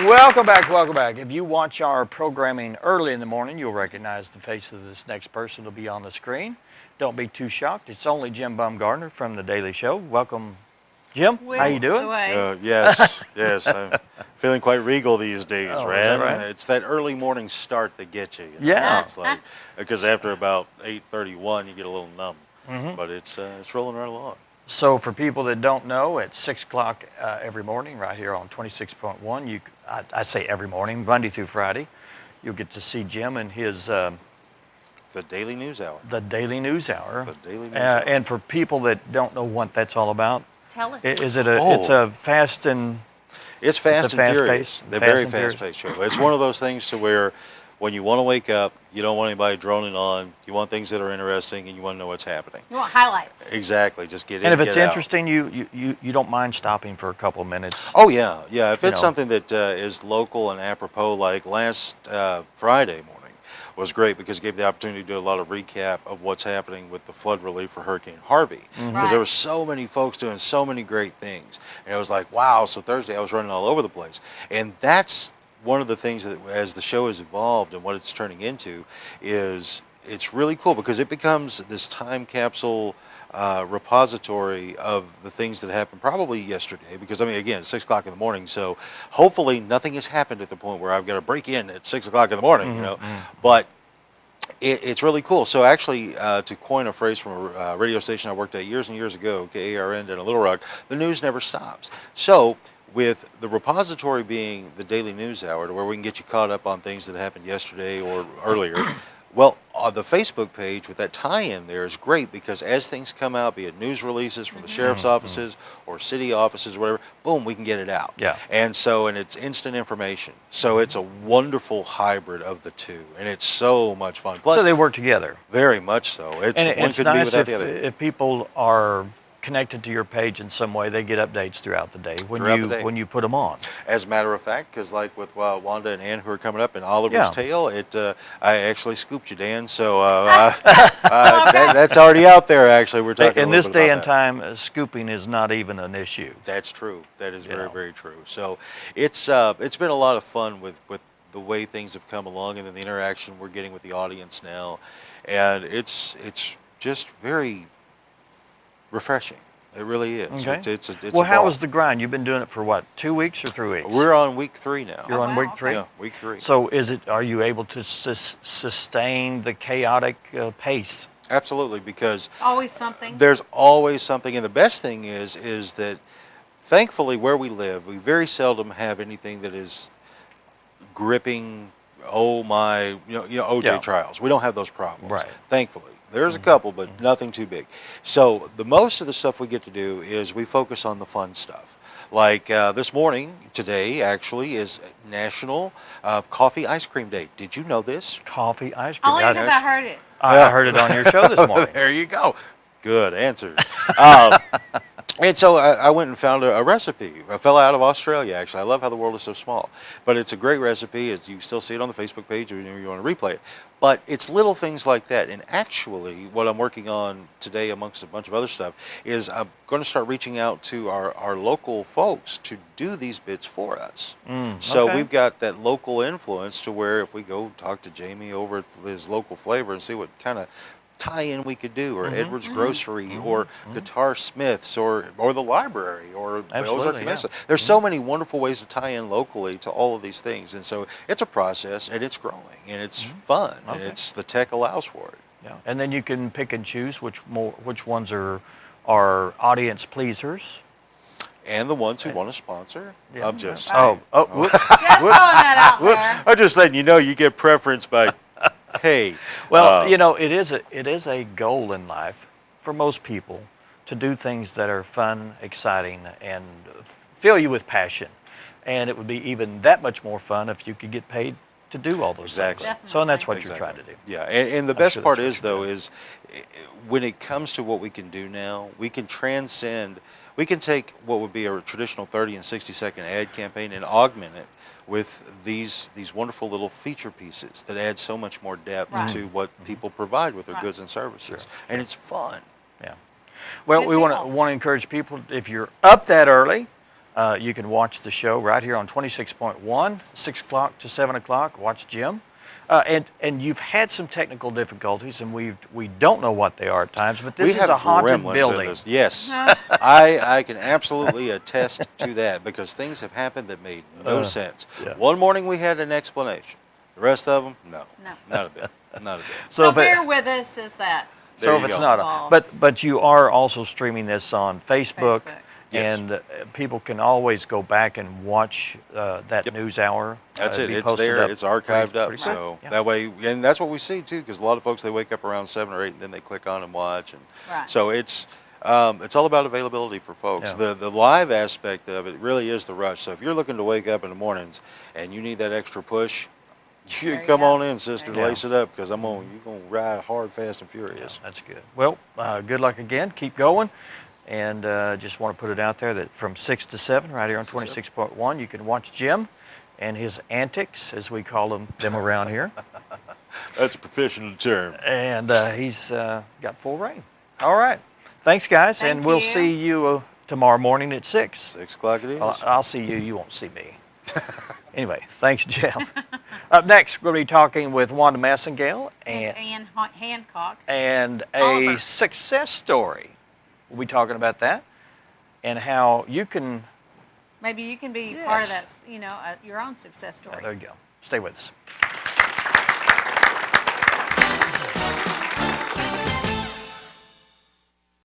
Welcome back, welcome back. If you watch our programming early in the morning, you'll recognize the face of this next person will be on the screen. Don't be too shocked. It's only Jim Bumgardner from The Daily Show. Welcome, Jim. How you doing? Yes. I'm feeling quite regal these days, Oh, is Ran. that right? It's that early morning start that gets you. Yeah. It's like, because after about 8:31, you get a little numb. Mm-hmm. But it's rolling right along. So for people that don't know, at 6 o'clock every morning right here on 26.1, I say every morning, Monday through Friday, you'll get to see Jim and his... The Daily News Hour. The Daily News Hour. The Daily News Hour. And for people that don't know what that's all about, tell us. is it it's a fast and... It's fast and furious. Fast-paced, They're very fast-paced show. It's one of those things to where when you want to wake up, you don't want anybody droning on. You want things that are interesting, and you want to know what's happening. You want highlights. Exactly. Just get in. And if it's get out. interesting, you don't mind stopping for a couple of minutes. Oh yeah. If it's know. something that is local and apropos, like last Friday morning was great because it gave the opportunity to do a lot of recap of what's happening with the flood relief for Hurricane Harvey. Because there were so many folks doing so many great things, and it was like, wow. So Thursday I was running all over the place, and that's one of the things that, as the show has evolved and what it's turning into, is it's really cool because it becomes this time capsule repository of the things that happened probably yesterday. Because I mean, again, it's 6 o'clock in the morning, so hopefully nothing has happened at the point where I've got to break in at 6 o'clock in the morning. But it's really cool. So actually, to coin a phrase from a radio station I worked at years and years ago, KARN in Little Rock, the news never stops. So with the repository being the Daily News Hour, to where we can get you caught up on things that happened yesterday or earlier, well, on the Facebook page with that tie-in there is great because as things come out, be it news releases from the sheriff's offices or city offices or whatever, boom, we can get it out. Yeah. And so, and it's instant information. So it's a wonderful hybrid of the two, and it's so much fun. Plus, So they work together. very much so. It's And one it's couldn't be nice without the other. if people are connected to your page in some way, they get updates throughout the day when you put them on. As a matter of fact, because like with Wanda and Ann who are coming up in Oliver's Tale, I actually scooped you, Dan. So that's already out there. Actually, we're talking. In this day and time, scooping is not even an issue. That's true. That is very, very true. So it's been a lot of fun with the way things have come along, and then the interaction we're getting with the audience now, and it's just very refreshing. It really is. Okay. It's Well, a how ball. was the grind? You've been doing it for what, 2 weeks or 3 weeks? We're on week 3 now. You're on wow, week 3? Yeah, week 3. So are you able to sustain the chaotic pace? Absolutely, because Always something. there's always something, and the best thing is that thankfully where we live, we very seldom have anything that is gripping. OJ trials. We don't have those problems. Right. Thankfully. There's a couple, but nothing too big. So the most of the stuff we get to do is we focus on the fun stuff. Like this morning, today actually, is National Coffee Ice Cream Day. Did you know this? Coffee ice cream. Only because I heard it. I heard it on your show this morning. There you go. Good answer. And so I went and found a recipe. A fella out of Australia, actually. I love how the world is so small. But it's a great recipe. You still see it on the Facebook page if you want to replay it. But it's little things like that. And actually, what I'm working on today, amongst a bunch of other stuff, is I'm going to start reaching out to our local folks to do these bits for us. So okay. we've got that local influence to where if we go talk to Jamie over at his local flavor and see what kind of tie-in we could do, or Edwards Grocery, or Guitar Smiths, or the library, or the Ozark Convention. There's so many wonderful ways to tie in locally to all of these things, and so it's a process, and it's growing, and it's fun, and the tech allows for it. Yeah, and then you can pick and choose which ones are audience pleasers. And the ones who want to sponsor. Yeah. I'm just whoops. Just throwing that out there. I'm just letting you know you get preference by pay. Well, it is a goal in life for most people to do things that are fun, exciting, and fill you with passion. And it would be even that much more fun if you could get paid to do all those things. Definitely. So, and that's what you're trying to do. Yeah, and the best part is, though, is when it comes to what we can do now, we can transcend. We can take what would be a traditional 30 and 60-second ad campaign and augment it with these wonderful little feature pieces that add so much more depth to what people provide with their goods and services. And it's fun. Yeah. Well, Good we to want know. to encourage people, if you're up that early, You can watch the show right here on 26.1, 6 o'clock to 7 o'clock. Watch Jim. And you've had some technical difficulties, and we don't know what they are at times, but this We is have a haunted gremlins in building. this. Yes, I can absolutely attest to that because things have happened that made no sense. yeah. One morning we had an explanation. The rest of them, no, No. not a bit, not a bit. So if it- bear with us as that. There So you if it's go. not, Evolves. but you are also streaming this on Facebook, Facebook. Yes. and people can always go back and watch that Yep. news hour. That's It'll it. be It's posted there. up It's archived pretty up. quick. So Yeah. that way, and that's what we see too, because a lot of folks they wake up around 7 or 8, and then they click on and watch, and Right. so it's all about availability for folks. Yeah. The live aspect of it really is the rush. So if you're looking to wake up in the mornings and you need that extra push, you There you come go. on in, sister, There you lace it up, because you're gonna ride hard, fast, and furious. That's good. Well, good luck again. Keep going. And just want to put it out there that from 6 to 7, right here on 6 to 7. 26.1, you can watch Jim and his antics, as we call them around here. That's a professional term. And he's got full reign. All right. Thanks, guys. Thank and we'll you. see you tomorrow morning at 6. 6 o'clock it is. I'll see you. You won't see me. Anyway, thanks, Jim. Up next, we're going to be talking with Wanda Massengale And Ann Hancock. and a Oliver. success story. We'll be talking about that and how you can. Maybe you can be part of Yes. that, your own success story. There you go. Stay with us.